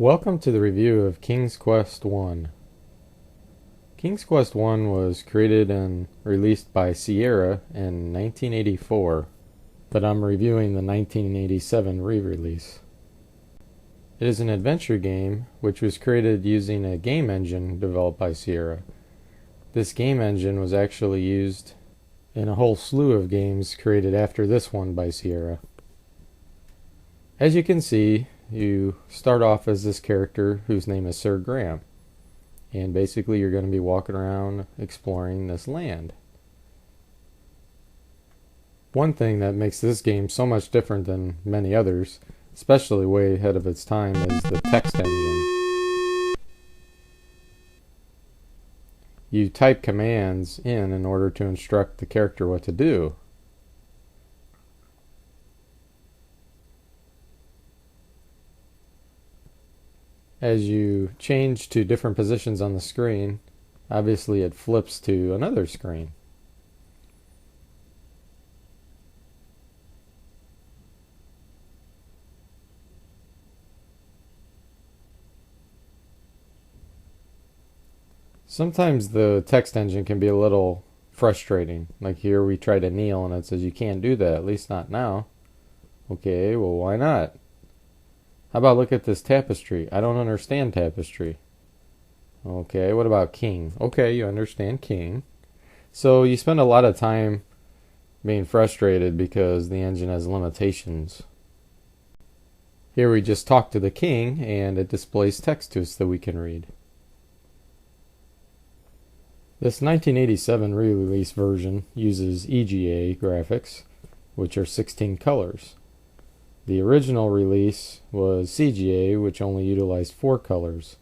Welcome to the review of King's Quest I. King's Quest I was created and released by Sierra in 1984, but I'm reviewing the 1987 re-release. It is an adventure game which was created using a game engine developed by Sierra. This game engine was actually used in a whole slew of games created after this one by Sierra. As you can see, you start off as this character whose name is Sir Graham, and basically you're going to be walking around exploring this land. One thing that makes this game so much different than many others, especially way ahead of its time, is the text engine. You type commands in order to instruct the character what to do. As you change to different positions on the screen, obviously it flips to another screen. Sometimes the text engine can be a little frustrating. Like here we try to kneel and it says you can't do that, at least not now. Okay, well why not? How about look at this tapestry? I don't understand tapestry. Okay, what about king? Okay, you understand king. So you spend a lot of time being frustrated because the engine has limitations. Here we just talk to the king and it displays text to us that we can read. This 1987 re-release version uses Ega Graphics, which are 16 colors. The original release was CGA, which only utilized 4 colors,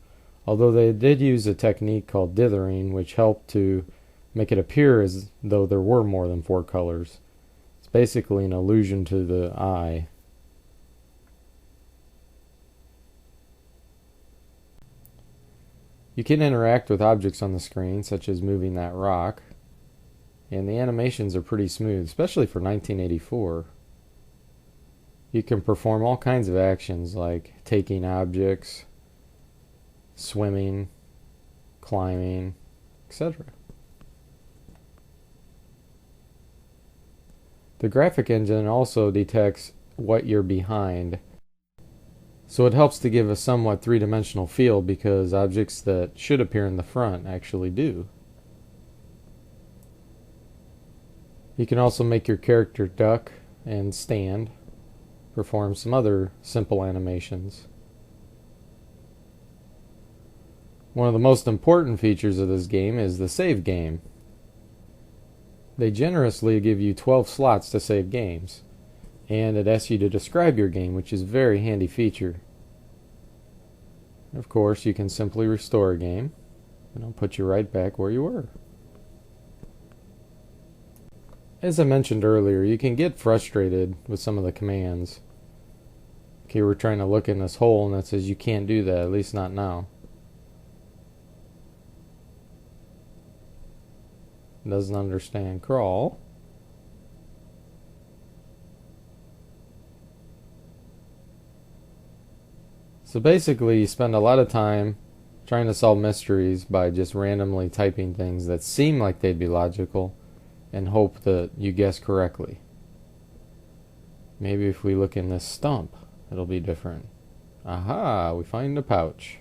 although they did use a technique called dithering, which helped to make it appear as though there were more than 4 colors. It's basically an illusion to the eye. You can interact with objects on the screen, such as moving that rock, and the animations are pretty smooth, especially for 1984. You can perform all kinds of actions like taking objects, swimming, climbing, etc. The graphic engine also detects what you're behind, so it helps to give a somewhat three-dimensional feel because objects that should appear in the front actually do. You can also make your character duck and stand, perform some other simple animations. One of the most important features of this game is the save game. They generously give you 12 slots to save games, and it asks you to describe your game, which is a very handy feature. Of course, you can simply restore a game, and it'll put you right back where you were. As I mentioned earlier, you can get frustrated with some of the commands. Okay, we're trying to look in this hole and it says you can't do that, at least not now. Doesn't understand crawl. So basically you spend a lot of time trying to solve mysteries by just randomly typing things that seem like they'd be logical and hope that you guess correctly. Maybe if we look in this stump, it'll be different. Aha, we find a pouch.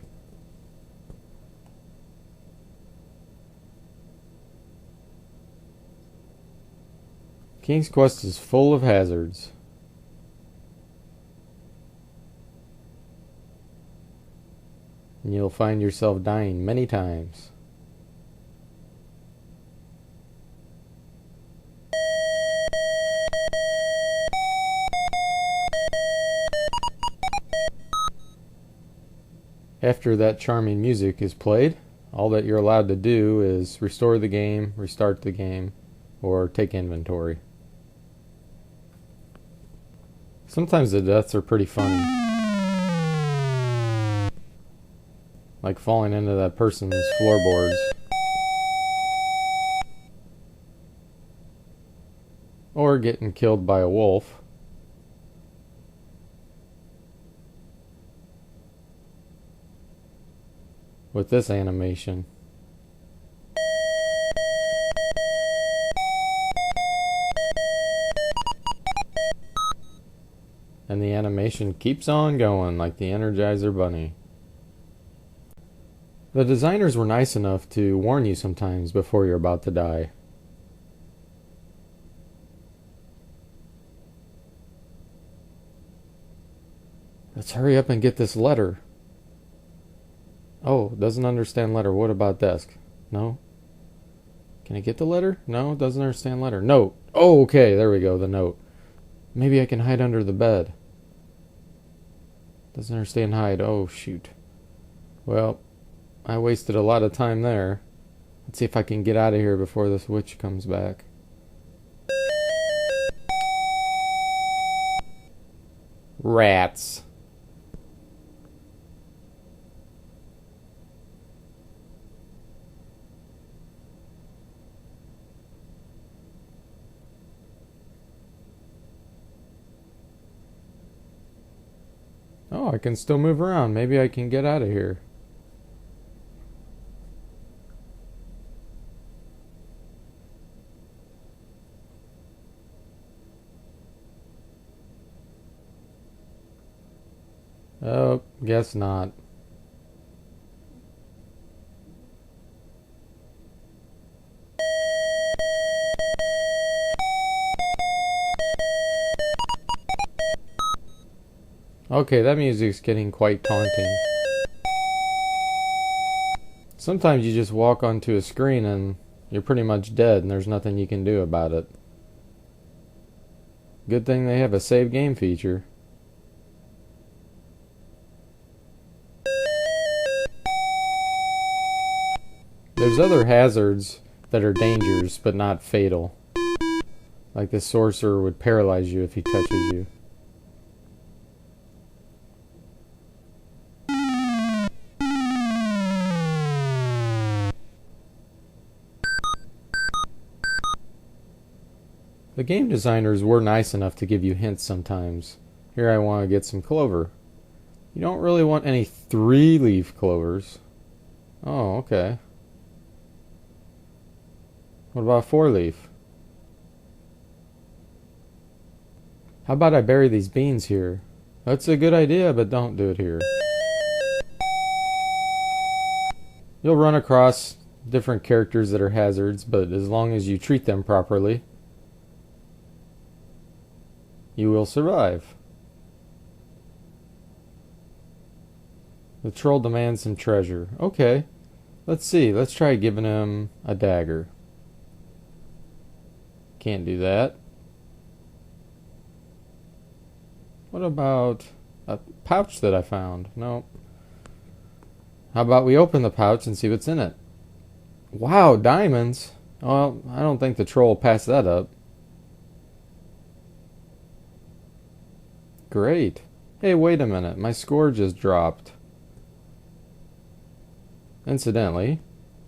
King's Quest is full of hazards. And you'll find yourself dying many times. After that charming music is played, all that you're allowed to do is restore the game, restart the game, or take inventory. Sometimes the deaths are pretty funny. Like falling into that person's floorboards. Or getting killed by a wolf. with this animation. And the animation keeps on going like the Energizer Bunny. The designers were nice enough to warn you sometimes before you're about to die. Let's hurry up and get this letter. Oh, doesn't understand letter. What about desk? No? Can I get the letter? No, doesn't understand letter. Note. Oh, okay, there we go, the note. Maybe I can hide under the bed. Doesn't understand hide. Oh, shoot. Well, I wasted a lot of time there. Let's see if I can get out of here before this witch comes back. Rats. Oh, I can still move around. Maybe I can get out of here. Oh, guess not. Okay, that music's getting quite taunting. Sometimes you just walk onto a screen and you're pretty much dead and there's nothing you can do about it. Good thing they have a save game feature. There's other hazards that are dangerous but not fatal. Like the sorcerer would paralyze you if he touches you. The game designers were nice enough to give you hints sometimes. Here I want to get some clover. You don't really want any 3-leaf clovers. Oh, okay. What about 4-leaf? How about I bury these beans here? That's a good idea, but don't do it here. You'll run across different characters that are hazards, but as long as you treat them properly, you will survive. The troll demands some treasure. Okay. Let's see. Let's try giving him a dagger. Can't do that. What about a pouch that I found? No. How about we open the pouch and see what's in it? Wow, diamonds. Well, I don't think the troll will pass that up. Great. Hey, wait a minute. My score just dropped. Incidentally,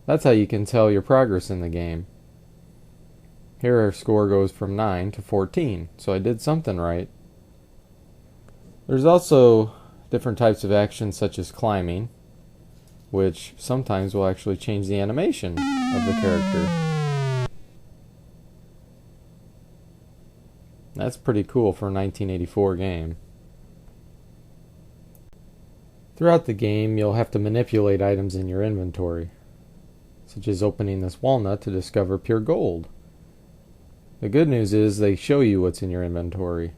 that's how you can tell your progress in the game. Here our score goes from 9 to 14, so I did something right. There's also different types of actions such as climbing, which sometimes will actually change the animation of the character. That's pretty cool for a 1984 game. Throughout the game, you'll have to manipulate items in your inventory, such as opening this walnut to discover pure gold. The good news is they show you what's in your inventory,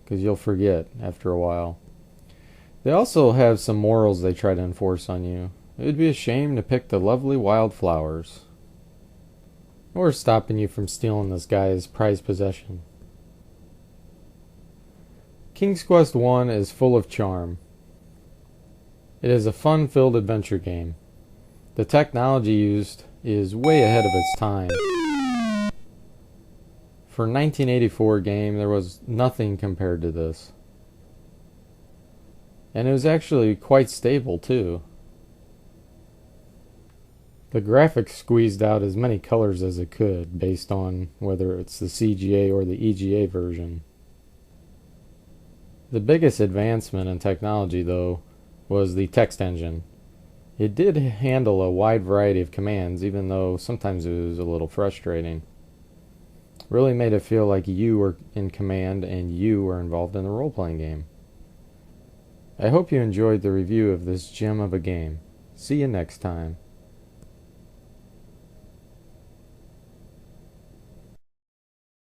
because you'll forget after a while. They also have some morals they try to enforce on you. It would be a shame to pick the lovely wildflowers, or stopping you from stealing this guy's prized possession. King's Quest I is full of charm. It is a fun-filled adventure game. The technology used is way ahead of its time. For a 1984 game, there was nothing compared to this. And it was actually quite stable, too. The graphics squeezed out as many colors as it could, based on whether it's the CGA or the EGA version. The biggest advancement in technology, though, was the text engine. It did handle a wide variety of commands, even though sometimes it was a little frustrating. Really made it feel like you were in command and you were involved in the role-playing game. I hope you enjoyed the review of this gem of a game. See you next time.